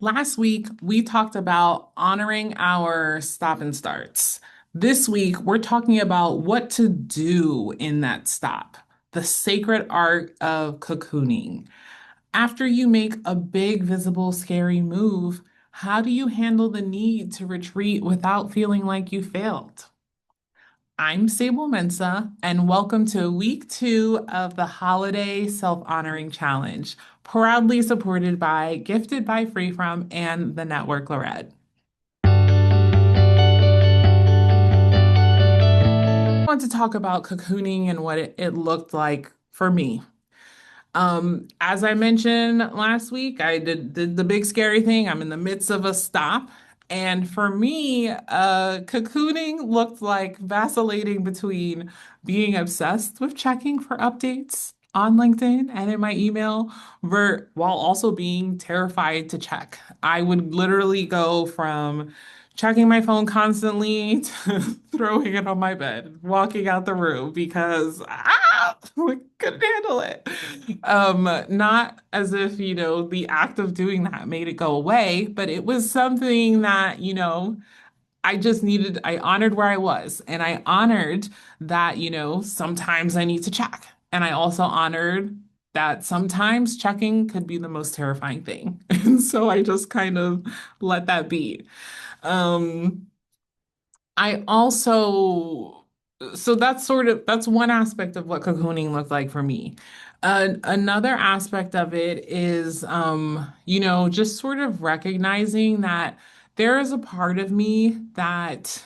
Last week, we talked about honoring our stop and starts. This week, we're talking about what to do in that stop, the sacred art of cocooning. After you make a big, visible, scary move, how do you handle the need to retreat without feeling like you failed? I'm Sable Mensa, and welcome to week two of the Holiday Self-Honoring Challenge, proudly supported by Gifted by FreeFrom and the Network Lorette. I want to talk about cocooning and what it looked like for me. As I mentioned last week, I did the big scary thing. I'm in the midst of a stop. And for me, cocooning looked like vacillating between being obsessed with checking for updates on LinkedIn and in my email, while also being terrified to check. I would literally go from checking my phone constantly to throwing it on my bed, walking out the room because I couldn't handle it. Not as if, the act of doing that made it go away, but it was something that, I honored where I was, and I honored that, sometimes I need to check. And I also honored that sometimes checking could be the most terrifying thing. And so I just kind of let that be. Um, I also, so that's one aspect of what cocooning looked like for me. Another aspect of it is, just sort of recognizing that there is a part of me that,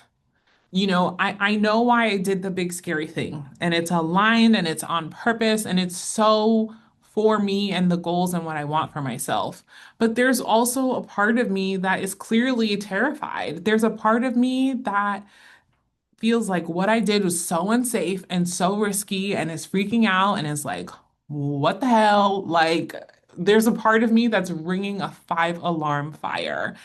I know why I did the big scary thing, and it's aligned and it's on purpose and it's so for me and the goals and what I want for myself. But there's also a part of me that is clearly terrified. There's a part of me that feels like what I did was so unsafe and so risky and is freaking out and is like, what the hell? Like, there's a part of me that's ringing a five alarm fire.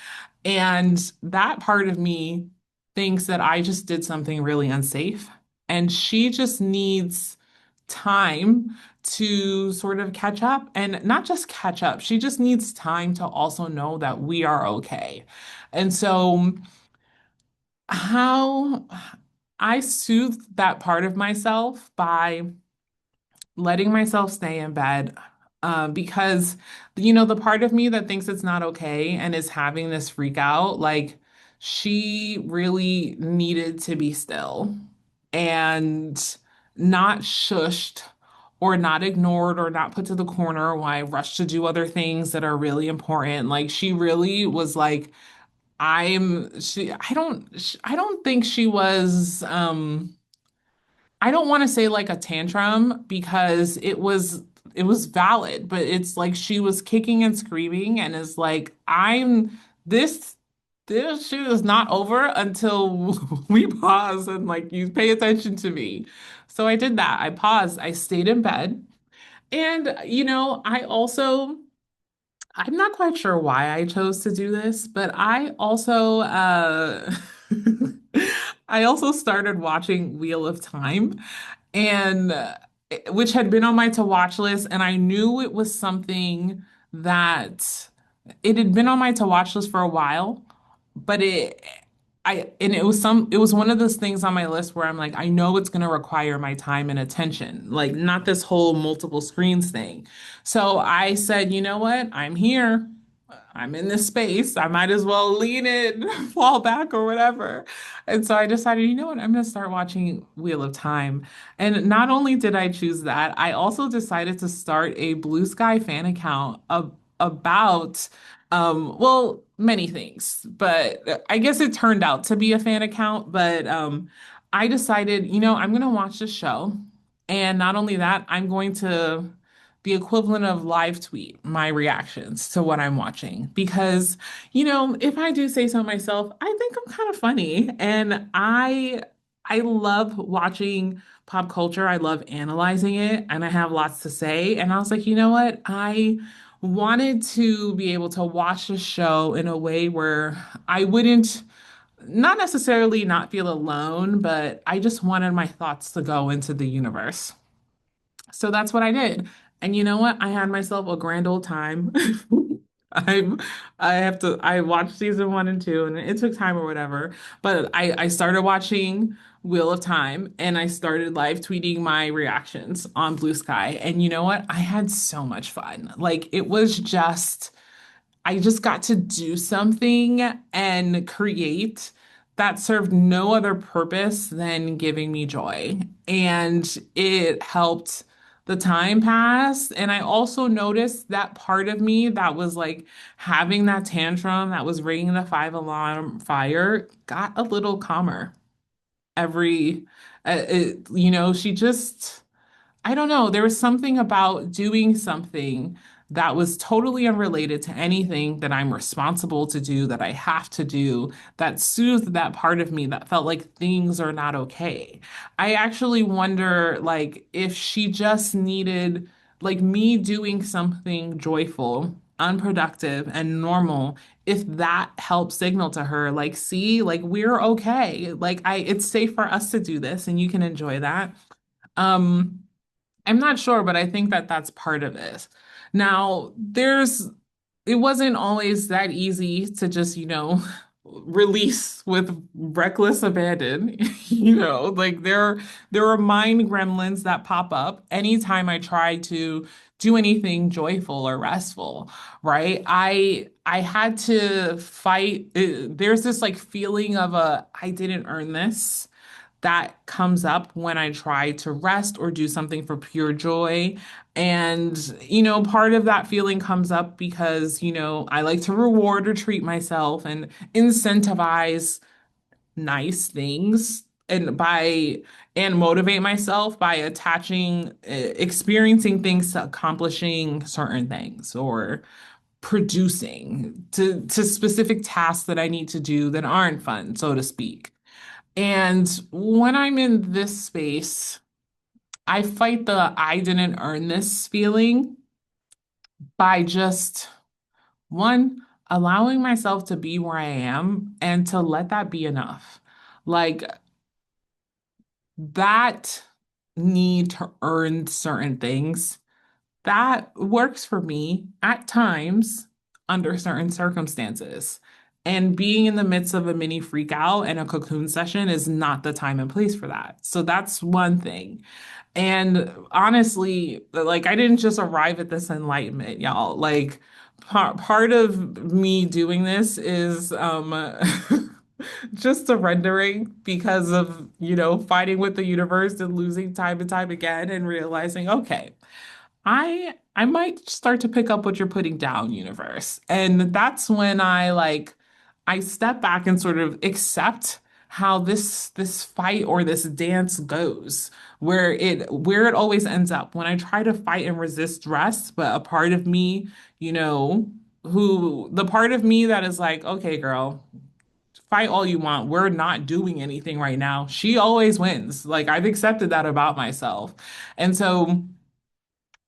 And that part of me thinks that I just did something really unsafe. And she just needs time to sort of catch up and not just catch up. She just needs time to also know that we are okay. And so, how I soothed that part of myself by letting myself stay in bed because, the part of me that thinks it's not okay and is having this freak out, like she really needed to be still and not shushed or not ignored or not put to the corner while I rushed to do other things that are really important. Like she really was like, I don't think she was, I don't want to say like a tantrum because it was valid, but it's like she was kicking and screaming and is like, this this shit is not over until we pause and like you pay attention to me. So I did that. I paused. I stayed in bed. And I'm not quite sure why I chose to do this, but I also I also started watching Wheel of Time and which had been on my to watch list, and I knew it was something that it had been on my to watch list for a while, but it was one of those things on my list where I'm like, I know it's going to require my time and attention, like not this whole multiple screens thing. So I said, you know what? I'm here. I'm in this space. I might as well lean in, fall back or whatever. And so I decided, you know what? I'm going to start watching Wheel of Time. And not only did I choose that, I also decided to start a Blue Sky fan account about, well, many things, but I guess it turned out to be a fan account. But I decided, I'm going to watch the show. And not only that, I'm going to the equivalent of live tweet my reactions to what I'm watching. Because, if I do say so myself, I think I'm kind of funny. And I love watching pop culture. I love analyzing it, and I have lots to say. And I was like, you know what? I wanted to be able to watch the show in a way where I wouldn't not necessarily not feel alone, but I just wanted my thoughts to go into the universe. So that's what I did. And you know what? I had myself a grand old time. I'm I watched season one and two and it took time or whatever. But I started watching Wheel of Time and I started live tweeting my reactions on Blue Sky. And you know what? I had so much fun. Like it was just I just got to do something and create that served no other purpose than giving me joy. And it helped the time pass. And I also noticed that part of me that was like having that tantrum, that was ringing the five alarm fire, got a little calmer every, she just. I don't know. There was something about doing something that was totally unrelated to anything that I'm responsible to do, that I have to do, that soothed that part of me that felt like things are not okay. I actually wonder, like, if she just needed, like, me doing something joyful, unproductive, and normal, if that helped signal to her, like, see, like, we're okay. Like, it's safe for us to do this, and you can enjoy that. Um, I'm not sure, but I think that that's part of it. Now, it wasn't always that easy to just, release with reckless abandon. Like there are mind gremlins that pop up anytime I try to do anything joyful or restful, right? I had to fight. There's this like feeling of I didn't earn this that comes up when I try to rest or do something for pure joy. And, part of that feeling comes up because, I like to reward or treat myself and incentivize nice things and motivate myself by attaching experiencing things to accomplishing certain things or producing to specific tasks that I need to do that aren't fun, so to speak. And when I'm in this space, I fight the I didn't earn this feeling by just one, allowing myself to be where I am and to let that be enough. Like that need to earn certain things, that works for me at times under certain circumstances. And being in the midst of a mini freak out and a cocoon session is not the time and place for that. So that's one thing. And honestly, like I didn't just arrive at this enlightenment, y'all. Like part of me doing this is just surrendering because of, fighting with the universe and losing time and time again and realizing, okay, I might start to pick up what you're putting down, universe. And that's when I step back and sort of accept how this fight or this dance goes, where it always ends up. When I try to fight and resist rest, but a part of me, the part of me that is like, okay, girl, fight all you want. We're not doing anything right now. She always wins. Like I've accepted that about myself. And so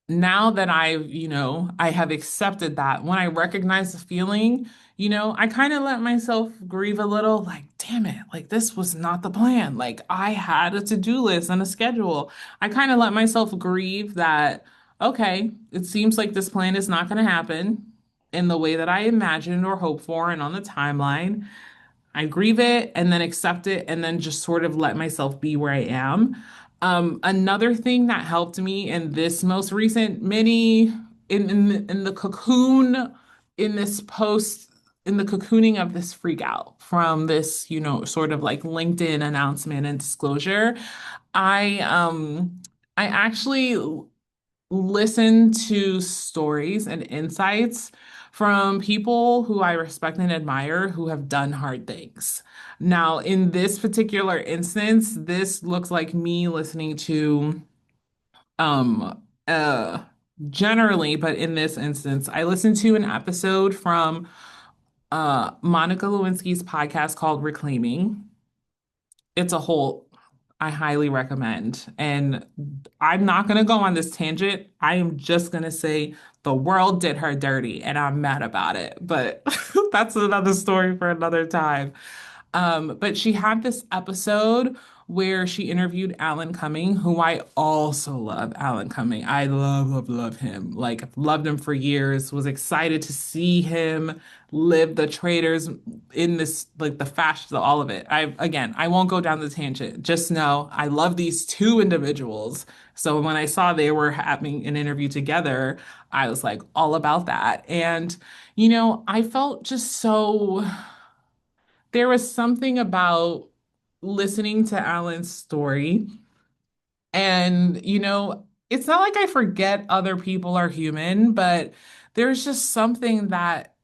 now that I have accepted that, when I recognize the feeling, I kind of let myself grieve a little, like, damn it, like this was not the plan. Like I had a to-do list and a schedule. I kind of let myself grieve that, okay, it seems like this plan is not going to happen in the way that I imagined or hoped for and on the timeline. I grieve it and then accept it and then just sort of let myself be where I am. Another thing that helped me in this most recent mini in the cocoon in this post in the cocooning of this freak out from this, sort of like LinkedIn announcement and disclosure, I actually listen to stories and insights from people who I respect and admire who have done hard things. Now, in this particular instance, this looks like me listening to um generally, but in this instance, I listened to an episode from Monica Lewinsky's podcast called Reclaiming. It's a whole I highly recommend. And I'm not going to go on this tangent. I am just going to say the world did her dirty and I'm mad about it. But that's another story for another time. But she had this episode where she interviewed Alan Cumming, who I also love. Alan Cumming. I love, love, love him. Like, I've loved him for years, was excited to see him live the traders in this, like the fashion, all of it. Again, I won't go down the tangent. Just know I love these two individuals. So when I saw they were having an interview together, I was like all about that. And, I felt just so. There was something about listening to Alan's story. And, it's not like I forget other people are human, but there's just something that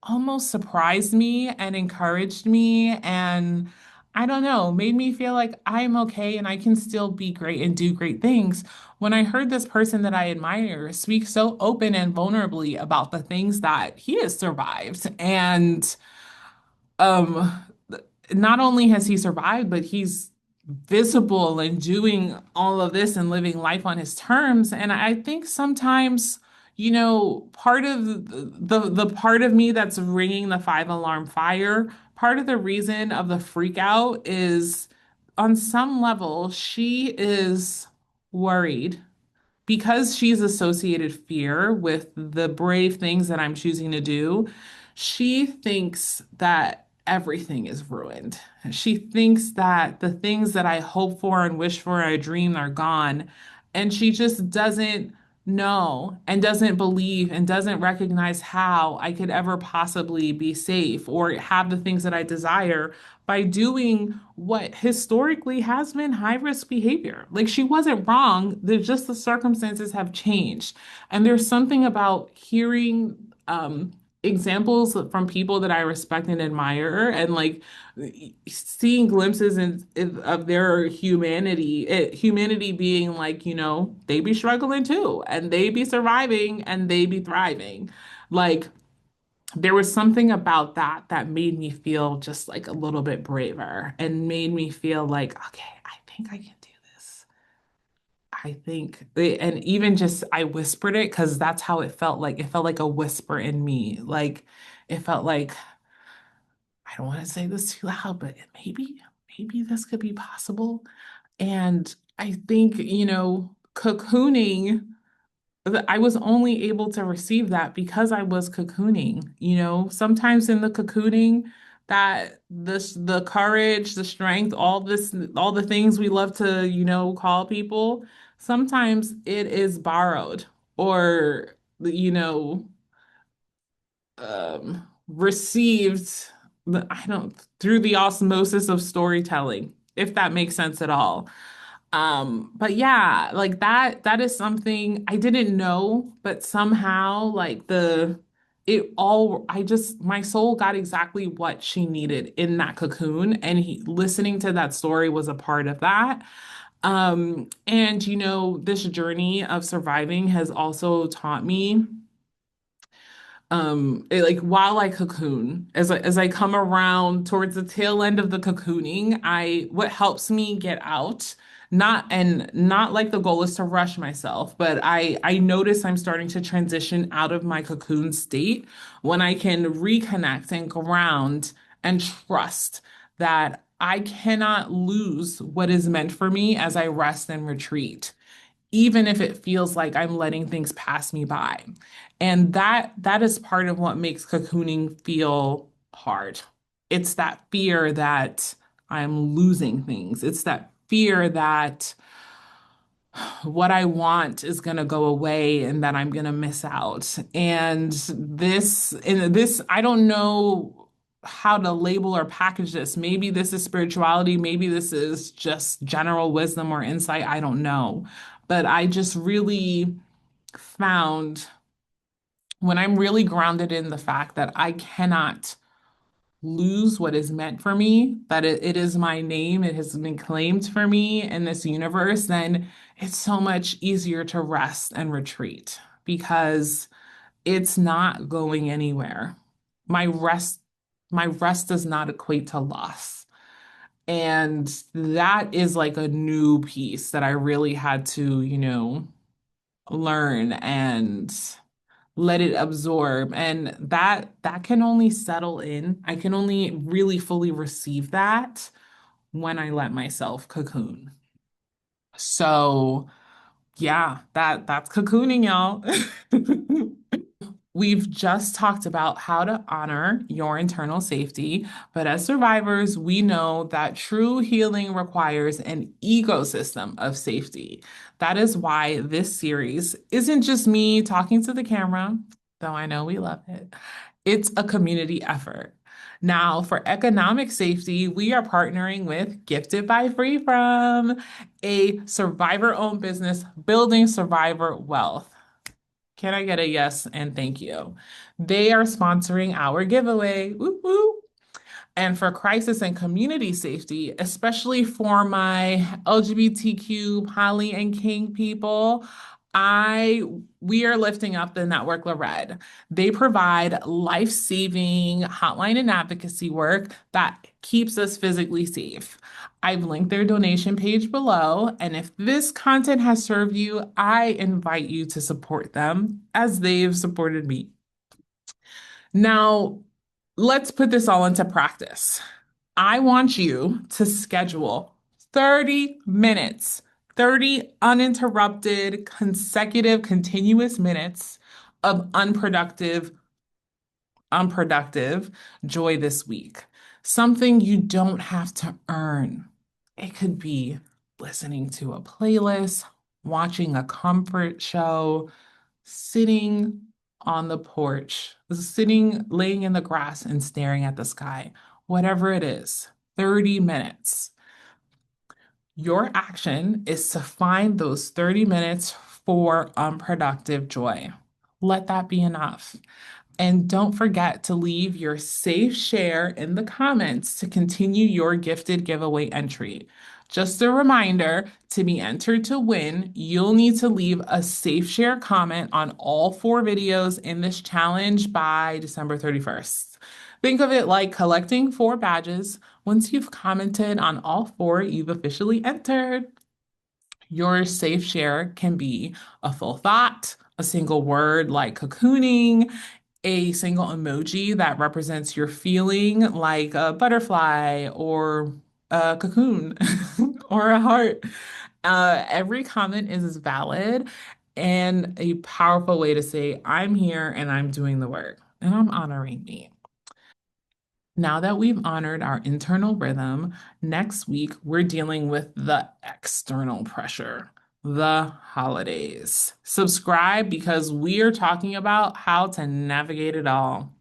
almost surprised me and encouraged me. And I don't know, made me feel like I'm okay and I can still be great and do great things. When I heard this person that I admire speak so open and vulnerably about the things that he has survived. And um not only has he survived, but he's visible and doing all of this and living life on his terms. And I think sometimes, part of the part of me that's ringing the five alarm fire, part of the reason of the freak out is on some level, she is worried because she's associated fear with the brave things that I'm choosing to do. She thinks that everything is ruined. She thinks that the things that I hope for and wish for, I dream are gone. And she just doesn't know and doesn't believe and doesn't recognize how I could ever possibly be safe or have the things that I desire by doing what historically has been high risk behavior. Like she wasn't wrong, there's just the circumstances have changed. And there's something about hearing examples from people that I respect and admire and like seeing glimpses of their humanity, humanity being like, they be struggling too, and they be surviving and they be thriving. Like there was something about that that made me feel just like a little bit braver and made me feel like, okay, I think I can do this. I think, and even just I whispered it because that's how it felt like. It felt like a whisper in me. Like it felt like, I don't want to say this too loud, but maybe this could be possible. And I think, cocooning. I was only able to receive that because I was cocooning. Sometimes in the cocooning, that the courage, the strength, all the things we love to, call people, sometimes it is borrowed or, received, I don't, through the osmosis of storytelling, if that makes sense at all. But yeah, like that is something I didn't know, but somehow like I just my soul got exactly what she needed in that cocoon and listening to that story was a part of that. And this journey of surviving has also taught me like while I cocoon, as I come around towards the tail end of the cocooning, I what helps me get out, not like the goal is to rush myself, but I notice I'm starting to transition out of my cocoon state when I can reconnect and ground and trust that I cannot lose what is meant for me as I rest and retreat even if it feels like I'm letting things pass me by. And that is part of what makes cocooning feel hard. It's that fear that I'm losing things. It's that fear that what I want is going to go away and that I'm going to miss out. And this, I don't know how to label or package this. Maybe this is spirituality, maybe this is just general wisdom or insight. I don't know. But I just really found when I'm really grounded in the fact that I cannot lose what is meant for me, that it is my name, it has been claimed for me in this universe, then it's so much easier to rest and retreat because it's not going anywhere. My rest, my rest does not equate to loss. And that is like a new piece that I really had to, learn and let it absorb. And that can only settle in. I can only really fully receive that when I let myself cocoon. So yeah, that's cocooning, y'all. We've just talked about how to honor your internal safety, but as survivors, we know that true healing requires an ecosystem of safety. That is why this series isn't just me talking to the camera, though I know we love it. It's a community effort. Now, for economic safety, we are partnering with Gifted by FreeFrom, a survivor-owned business building survivor wealth. Can I get a yes and thank you? They are sponsoring our giveaway. Woo woo. And for crisis and community safety, especially for my LGBTQ poly and king people, I we are lifting up the Network Lared. They provide life-saving hotline and advocacy work that keeps us physically safe. I've linked their donation page below, and if this content has served you, I invite you to support them as they've supported me. Now, let's put this all into practice. I want you to schedule 30 minutes, 30 uninterrupted, consecutive, continuous minutes of unproductive joy this week. Something you don't have to earn. It could be listening to a playlist, watching a comfort show, sitting on the porch, sitting, laying in the grass and staring at the sky, whatever it is, 30 minutes. Your action is to find those 30 minutes for unproductive joy. Let that be enough. And don't forget to leave your safe share in the comments to continue your gifted giveaway entry. Just a reminder, to be entered to win, you'll need to leave a safe share comment on all 4 videos in this challenge by December 31st. Think of it like collecting 4 badges. Once you've commented on all 4, you've officially entered. Your safe share can be a full thought, a single word like cocooning, a single emoji that represents your feeling, like a butterfly or a cocoon or a heart. Every comment is valid and a powerful way to say, I'm here and I'm doing the work and I'm honoring me. Now that we've honored our internal rhythm, next week we're dealing with the external pressure, the holidays. Subscribe because we are talking about how to navigate it all.